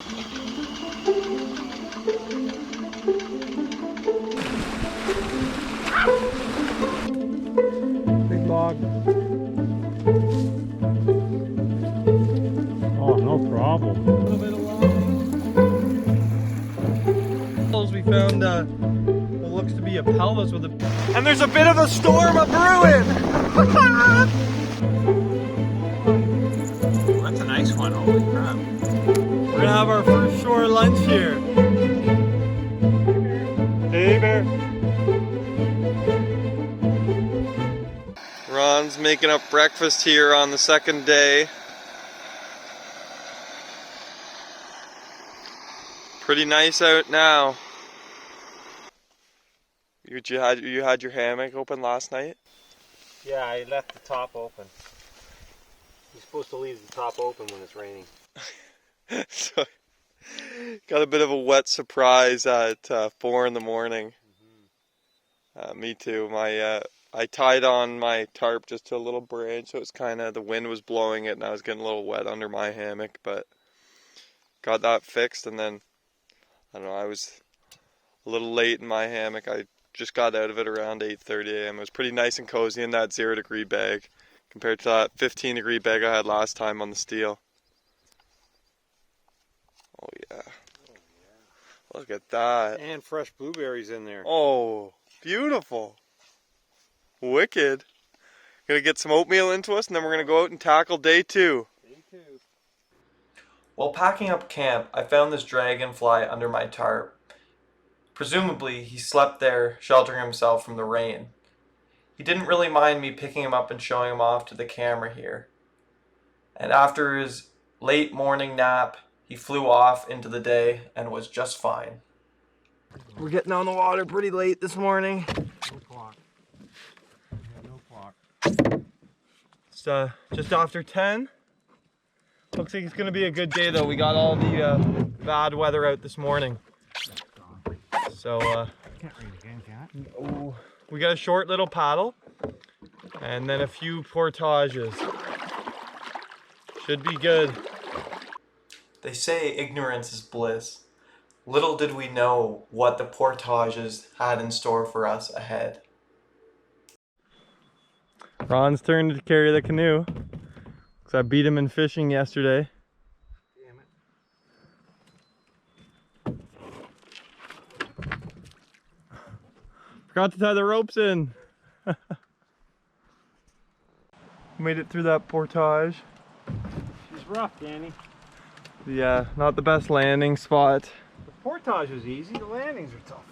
Big log. Oh, no problem. A little bit of log. We found what looks to be a pelvis with a... And there's a bit of a storm a-brewing! That's a nice one, holy crap. We're gonna have our first shore lunch here. Hey, Bear. Ron's making up breakfast here on the second day. Pretty nice out now. You had your hammock open last night? Yeah, I left the top open. You're supposed to leave the top open when it's raining. So, got a bit of a wet surprise at 4 in the morning. Me too. I tied on my tarp just to a little branch, so it's kind of, the wind was blowing it and I was getting a little wet under my hammock, but got that fixed. And then, I don't know, I was a little late in my hammock. I just got out of it around 8:30 a.m. It was pretty nice and cozy in that 0-degree bag compared to that 15-degree bag I had last time on the steel. Oh yeah. Look at that. And fresh blueberries in there. Oh, beautiful. Wicked. Gonna get some oatmeal into us and then we're gonna go out and tackle day 2. Day 2. While packing up camp, I found this dragonfly under my tarp. Presumably, he slept there, sheltering himself from the rain. He didn't really mind me picking him up and showing him off to the camera here. And after his late morning nap, he flew off into the day and was just fine. We're getting on the water pretty late this morning. No clock. No clock. It's just after 10. Looks like it's going to be a good day though. We got all the bad weather out this morning. So Can't rain again, can it? oh, we got a short little paddle and then a few portages. Should be good. They say ignorance is bliss. Little did we know what the portages had in store for us ahead. Ron's turn to carry the canoe. Because I beat him in fishing yesterday. Damn it. Forgot to tie the ropes in. Made it through that portage. She's rough, Danny. Yeah, not the best landing spot. The portage was easy, the landings are tough.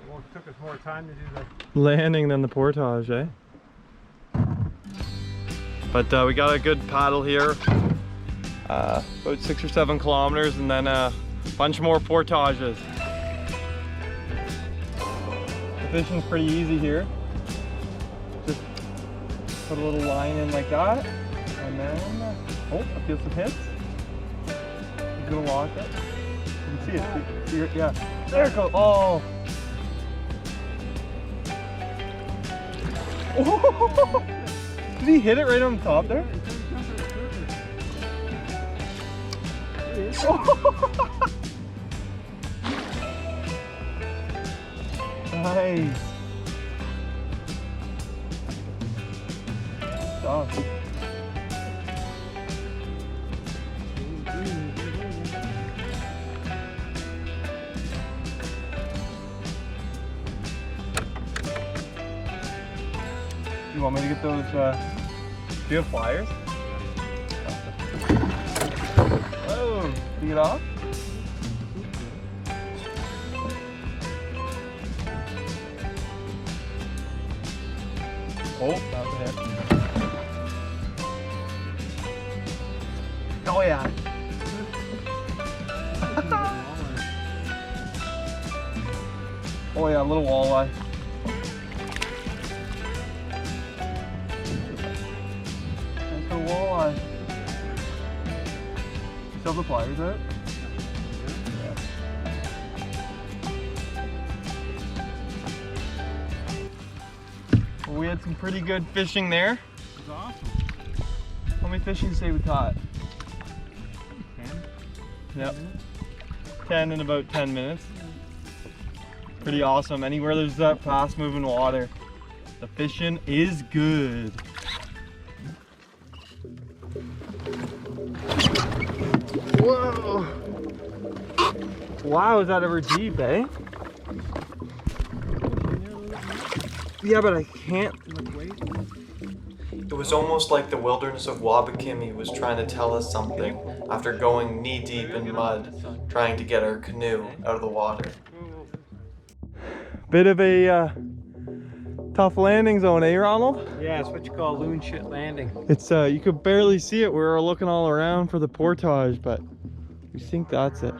Well, it took us more time to do the... Landing than the portage, eh? But we got a good paddle here. About 6 or 7 kilometers and then a bunch more portages. The fishing's pretty easy here. Just put a little line in like that. And then, oh, I feel some hits. He's gonna lock it. You can see it. See it, yeah. There it goes. Oh. Oh. Did he hit it right on the top there? Nice. Stop. You want me to get those, do you have pliers? Oh, did you get off? Oh, that's a hit. Oh yeah. Oh yeah, a little walleye. Walleye. Still the pliers out? Yeah. Well, we had some pretty good fishing there. It was awesome. How many fish did you say we caught? Yep. 10 in about 10 minutes. Pretty awesome. Anywhere there's that fast moving water, the fishing is good. Whoa! Wow, is that ever deep, eh? Yeah, but I can't. It was almost like the wilderness of Wabakimi was trying to tell us something after going knee-deep in mud, trying to get our canoe out of the water. Bit of a tough landing zone, eh, Ronald? Yeah, it's what you call loon shit landing. It's you could barely see it. We were looking all around for the portage, but we think that's it.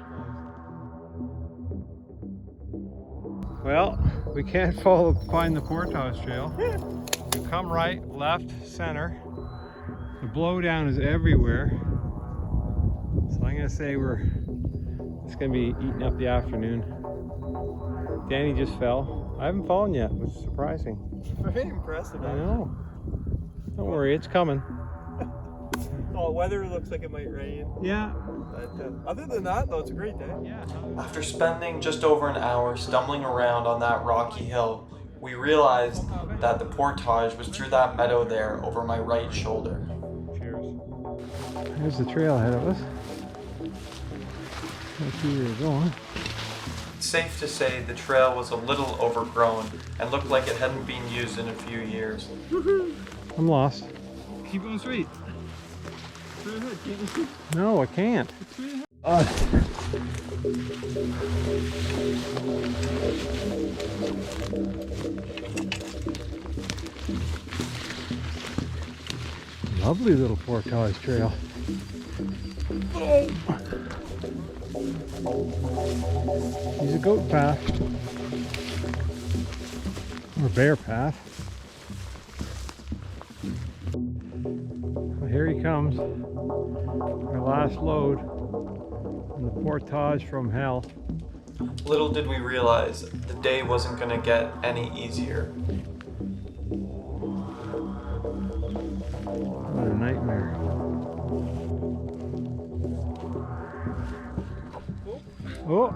Well, we can't find the portage trail. You come right, left, center. The blowdown is everywhere. So I'm gonna say it's gonna be eating up the afternoon. Danny just fell. I haven't fallen yet, which is surprising. Very impressive. I know. Don't worry, it's coming. Oh, weather looks like it might rain. Yeah. But other than that, though, it's a great day. Yeah. After spending just over an hour stumbling around on that rocky hill, we realized that the portage was through that meadow there over my right shoulder. Cheers. There's the trail ahead of us. Let's see where we're going. It's safe to say the trail was a little overgrown and looked like it hadn't been used in a few years. I'm lost. Keep going straight. No, I can't. Lovely little portage trail. He's a goat path. Or bear path. Well, here he comes. Our last load on the portage from hell. Little did we realize the day wasn't going to get any easier. What a nightmare. Oh!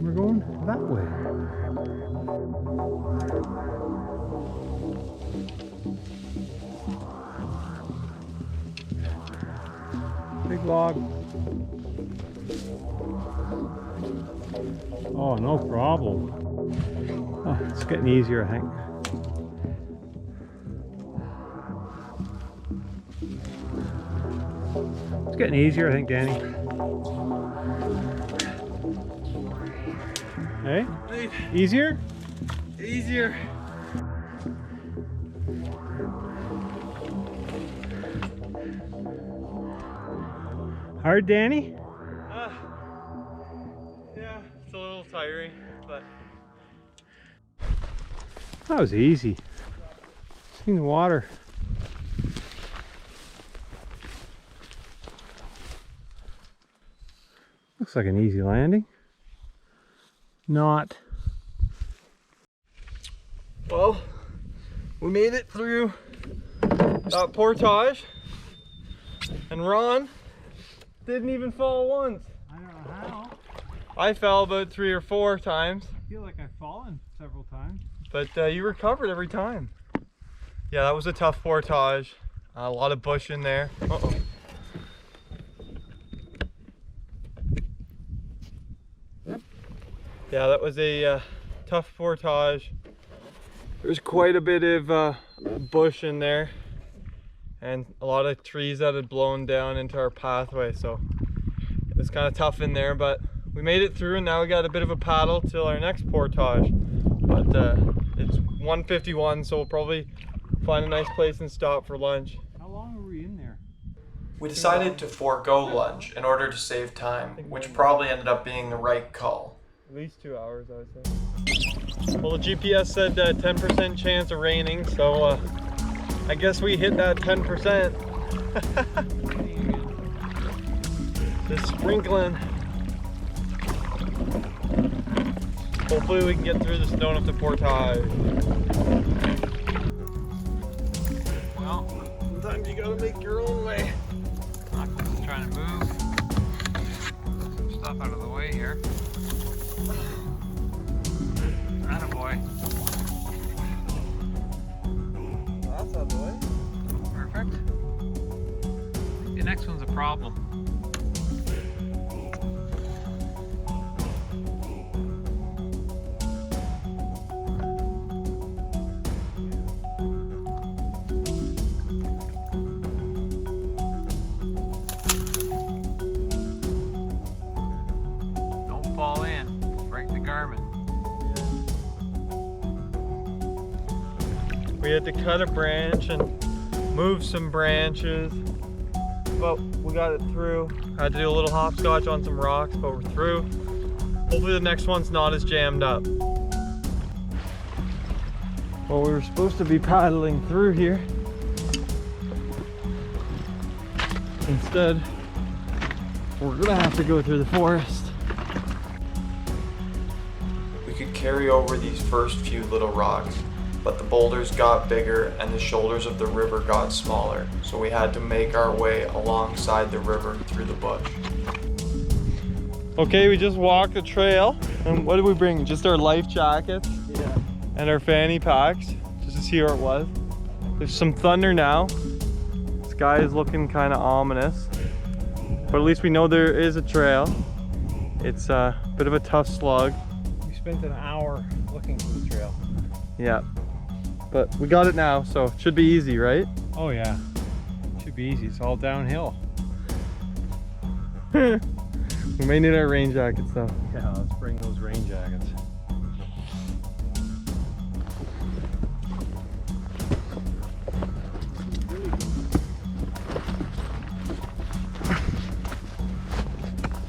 We're going that way. Big log. Oh, no problem. Oh, it's getting easier, I think. It's getting easier, I think, Danny. Hey? Easier? Easier. Hard, Danny? Yeah, it's a little tiring, but That was easy. Seen the water. Looks like an easy landing. Not. well, we made it through that portage, and Ron didn't even fall once. I don't know how. I fell about 3 or 4 times, I feel like I've fallen several times. but you recovered every time. Yeah, that was a tough portage. A lot of bush in there. Uh-oh. Yeah, that was a tough portage. There's quite a bit of bush in there and a lot of trees that had blown down into our pathway, so it's kind of tough in there, but we made it through, and now we got a bit of a paddle till our next portage. But it's 1:51, so we'll probably find a nice place and stop for lunch. How long were we in there? We decided to forego lunch in order to save time, which probably ended up being the right call. At least 2 hours, I would say. Well, the GPS said 10% chance of raining, so I guess we hit that 10%. Just sprinkling. Hopefully we can get through the snow up to portage. Well, Sometimes you gotta make your own way. I'm just trying to next one's a problem. Don't fall in. Break the garment. We had to cut a branch and move some branches, but we got it through. Had to do a little hopscotch on some rocks, but we're through. Hopefully the next one's not as jammed up. Well, we were supposed to be paddling through here. Instead, we're gonna have to go through the forest. We could carry over these first few little rocks, but the boulders got bigger and the shoulders of the river got smaller, so we had to make our way alongside the river through the bush. Okay, we just walked the trail, and what did we bring? Just our life jackets and our fanny packs, just to see where it was. There's some thunder now. The sky is looking kind of ominous, but at least we know there is a trail. It's a bit of a tough slug. We spent an hour looking for the trail. Yeah. But we got it now, so it should be easy, right? Oh yeah, should be easy. It's all downhill. We may need our rain jackets though. Yeah, let's bring those rain jackets.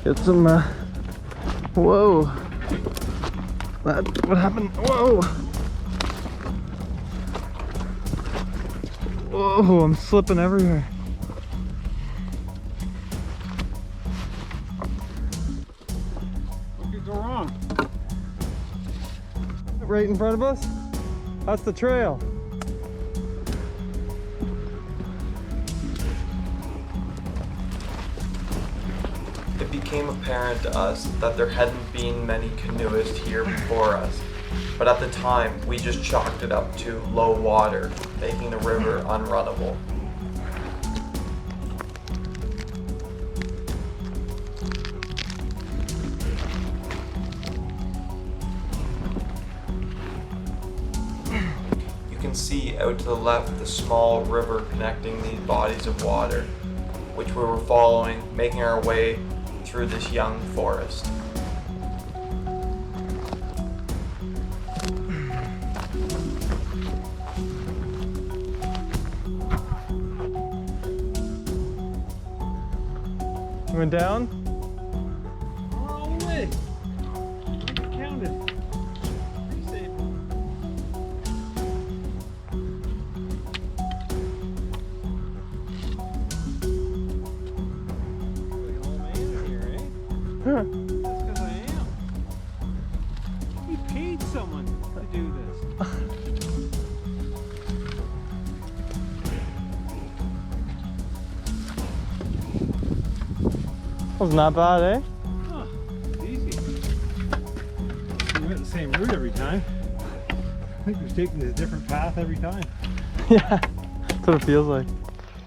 Get some, whoa. What happened? Whoa. Whoa, I'm slipping everywhere. What could go wrong? Right in front of us? That's the trail. It became apparent to us that there hadn't been many canoeists here before us, but at the time we just chalked it up to low water, making the river unrunnable. You can see out to the left the small river connecting these bodies of water, which we were following, making our way through this young forest. Went down? All the way. I counted. Pretty safe. Like an old man in here, eh? Huh. That's because I am. We paid someone to do this. Wasn't that bad, eh? Huh, easy. We went the same route every time. I think we've taken a different path every time. Yeah, that's what it feels like.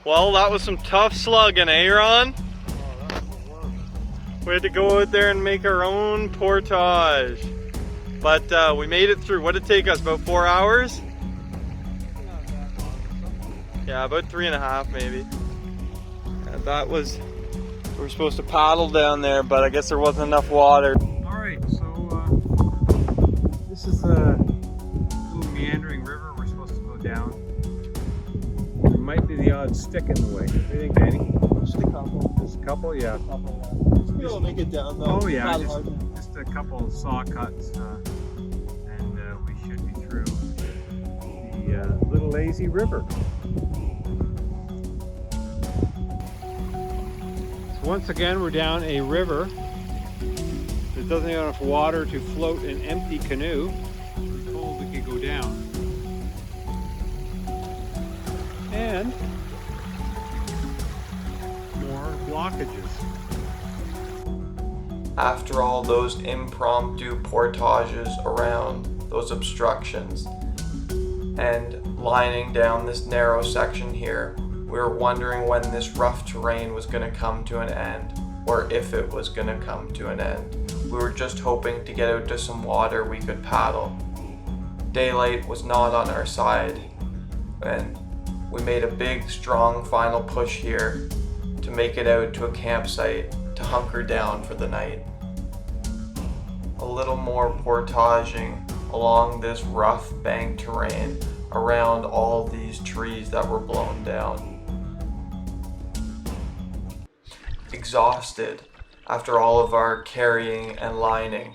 Well, that was some tough slugging, eh, Ron? Oh, that was the worst. We had to go out there and make our own portage. But we made it through. What did it take us? About 4 hours? Not that long. Yeah, about 3.5 maybe. And that was, we were supposed to paddle down there, but I guess there wasn't enough water. Alright, so this is a little meandering river we're supposed to go down. There might be the odd stick in the way. What do you think, Danny? Just a couple. Just a couple? Yeah. Just be able to make it down though. Oh yeah, Paddle hard. just a couple of saw cuts and we should be through the Little Lazy River. So once again we're down a river that doesn't have enough water to float an empty canoe. We're told we could go down. And more blockages. After all those impromptu portages around those obstructions and lining down this narrow section here, We were wondering when this rough terrain was going to come to an end, or if it was going to come to an end. We were just hoping to get out to some water we could paddle. Daylight was not on our side, and we made a big, strong final push here to make it out to a campsite to hunker down for the night. A little more portaging along this rough bank terrain around all these trees that were blown down. Exhausted after all of our carrying and lining,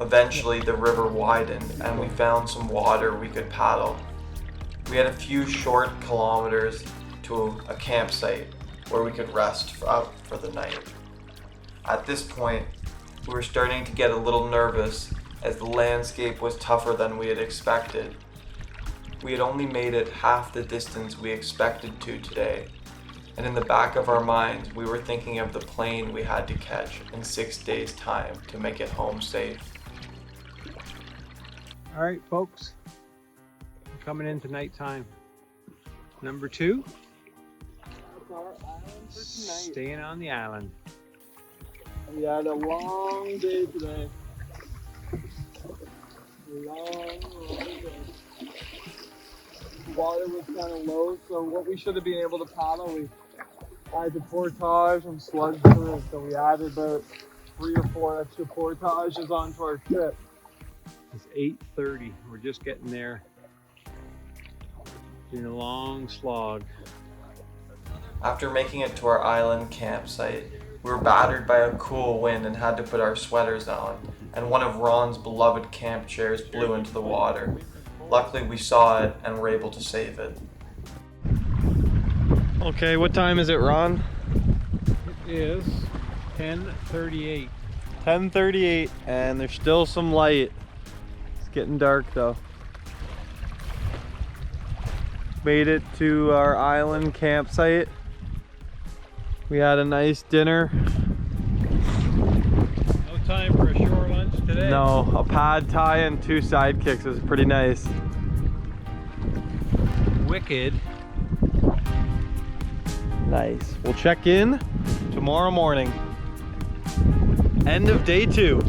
eventually the river widened and we found some water we could paddle. We had a few short kilometers to a campsite where we could rest out for the night. At this point, we were starting to get a little nervous as the landscape was tougher than we had expected. We had only made it half the distance we expected to today, and in the back of our minds we were thinking of the plane we had to catch in 6 days' time to make it home safe. All right, folks, we're coming into nighttime. Number 2, That's our island for tonight. staying on the island. We had a long day today. Long day. The water was kind of low, so what we should have been able to paddle, we had to portage and sludge through it. So we added about 3 or 4 extra portages onto our trip. It's 8:30. We're just getting there. Doing a long slog. After making it to our island campsite, we were battered by a cool wind and had to put our sweaters on, and one of Ron's beloved camp chairs blew into the water. Luckily we saw it and were able to save it. Okay, what time is it, Ron? It is 10:38. 10:38, and there's still some light. It's getting dark though. Made it to our island campsite. We had a nice dinner. No time for a shore lunch today. No, a pad thai and 2 sidekicks. It was pretty nice. Wicked. Nice. We'll check in tomorrow morning. End of day 2.